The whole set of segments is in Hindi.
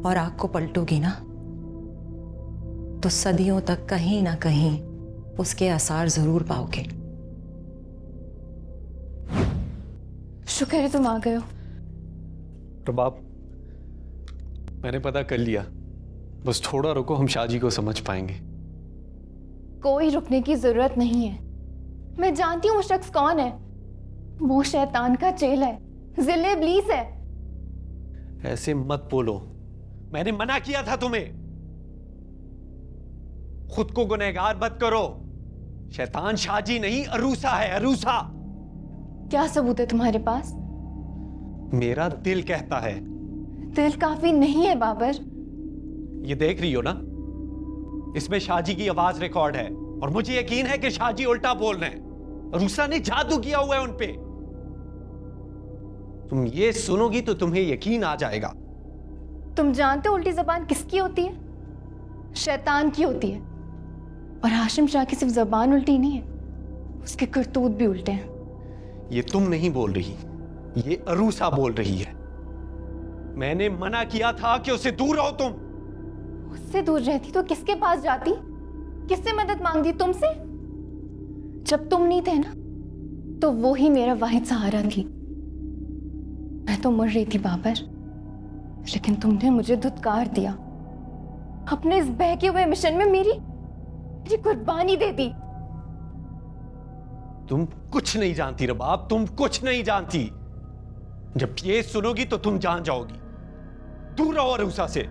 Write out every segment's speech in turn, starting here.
और आग को पलटोगी ना तो सदियों तक कहीं ना कहीं उसके आसार जरूर पाओगे। शुक्र है तुम आ गए हो। रबाब, मैंने पता कर लिया, बस थोड़ा रुको, हम शाहजी को समझ पाएंगे। कोई रुकने की जरूरत नहीं है। मैं जानती हूँ वो शख्स कौन है। वो शैतान का चेला है, जिल्ले इब्लीस है। ऐसे मत बोलो, मैंने मना किया था तुम्हें। खुद को गुनहगार मत करो। शैतान शाहजी नहीं, अरूसा है, अरूसा। क्या सबूत है तुम्हारे पास? मेरा दिल कहता है। दिल काफी नहीं है बाबर। ये देख रही हो ना, इसमें शाहजी की आवाज रिकॉर्ड है और मुझे यकीन है कि शाहजी उल्टा बोल रहे हैं। अरूसा ने जादू किया हुआ है उनपे। तुम ये सुनोगी तो तुम्हें यकीन आ जाएगा। तुम जानते हो उल्टी जबान किसकी होती है? शैतान की होती है। और हाशिम शाह की सिर्फ जबान उल्टी नहीं है, उसके करतूत भी उल्टे हैं। ये तुम नहीं बोल रही, ये अरूसा बोल रही है। मैंने मना किया था कि उससे दूर रहो तुम। उससे दूर रहती तो किसके पास जाती? किससे मदद मांगती? तुमसे? जब तुम नहीं थे ना तो वो ही मेरा वाहिद सहारा थी। मैं तो मर रही थी बाबर, लेकिन तुमने मुझे धुतकार दिया। अपने इस बहके हुए मिशन में मेरी कुर्बानी दे दी। तुम कुछ नहीं जानती रबाब, तुम कुछ नहीं जानती। जब ये सुनोगी तो तुम जान जाओगी। दूर रहो अरूसा से।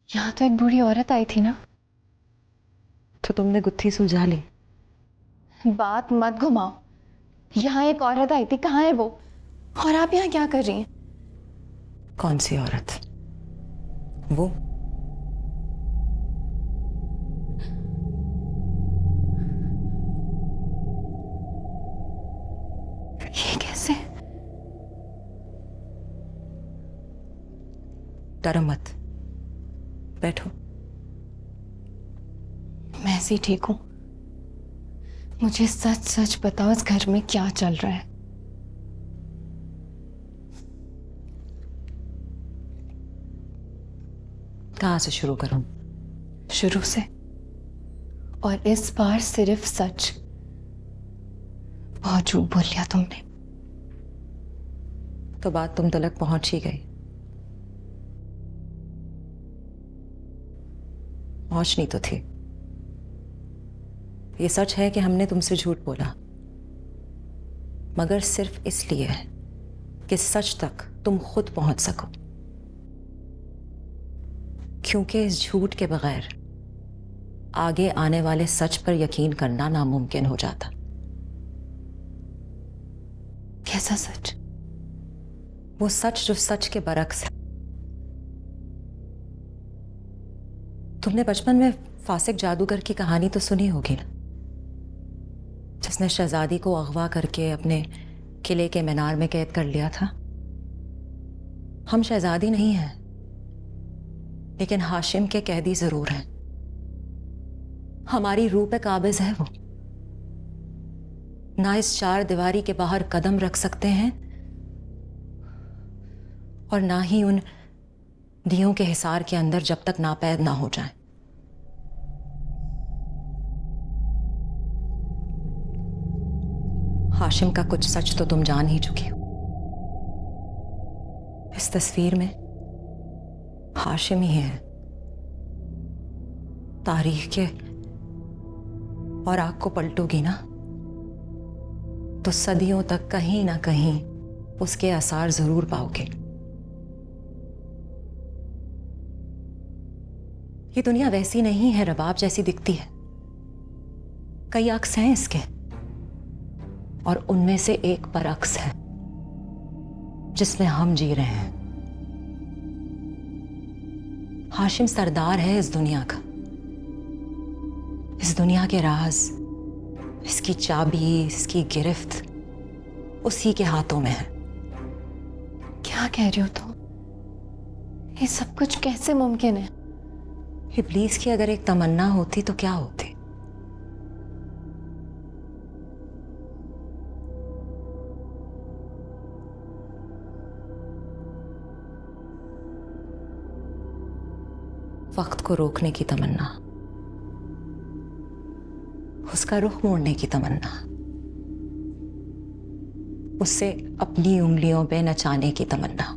यहाँ तो एक बूढ़ी औरत आई थी ना। तो तुमने गुत्थी सुलझा ली? बात मत घुमाओ। यहाँ एक औरत आई थी, कहाँ है वो? और आप यहाँ क्या कर रही हैं? कौन सी औरत? वो डरो मत, बैठो। मैं ऐसे ही ठीक हूं। मुझे सच सच बताओ, इस घर में क्या चल रहा है? कहाँ से शुरू करूं? शुरू से, और इस बार सिर्फ सच। बहुत झूठ बोल लिया तुमने। तो बात तुम तक पहुंच ही गई। पहुंचनी तो थी। ये सच है कि हमने तुमसे झूठ बोला, मगर सिर्फ इसलिए कि सच तक तुम खुद पहुंच सको, क्योंकि इस झूठ के बगैर आगे आने वाले सच पर यकीन करना नामुमकिन हो जाता। कैसा सच? वो सच जो सच के बरक्स है। तुमने बचपन में फासिक जादूगर की कहानी तो सुनी होगी ना, जिसने शहजादी को अगवा करके अपने किले के मीनार में कैद कर लिया था। हम शहजादी नहीं हैं, लेकिन हाशिम के कैदी जरूर हैं। हमारी रूह पे काबिज है वो। ना इस चार दीवारी के बाहर कदम रख सकते हैं और ना ही उन दियों के हिसार के अंदर जब तक नापैद ना हो जाए। हाशिम का कुछ सच तो तुम जान ही चुकी हो। इस तस्वीर में हाशिम ही है। तारीख के और आग को पलटोगी ना, तो सदियों तक कहीं ना कहीं उसके आसार जरूर पाओगे। ये दुनिया वैसी नहीं है रबाब जैसी दिखती है। कई अक्स हैं इसके, और उनमें से एक बरअक्स है जिसमें हम जी रहे हैं। हाशिम सरदार है इस दुनिया का। इस दुनिया के राज, इसकी चाबी, इसकी गिरफ्त उसी के हाथों में है। क्या कह रही हो तुम? ये सब कुछ कैसे मुमकिन है? इब्लीस की अगर एक तमन्ना होती तो क्या होती? वक्त को रोकने की तमन्ना, उसका रुख मोड़ने की तमन्ना, उससे अपनी उंगलियों पे नचाने की तमन्ना,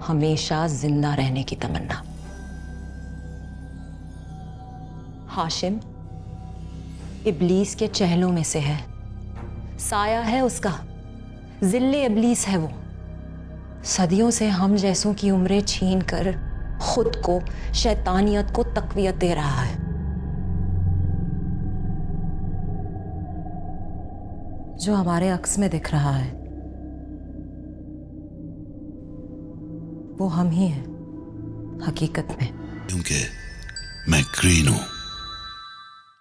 हमेशा जिंदा रहने की तमन्ना। हाशिम इब्लीस के चेहलों में से है, साया है उसका, जिल्ले इब्लीस है वो। सदियों से हम जैसों की उम्रें छीन कर खुद को, शैतानियत को तकवीयत दे रहा है। जो हमारे अक्स में दिख रहा है वो हम ही हैं हकीकत में। क्योंकि मैं ग्रीन हूं।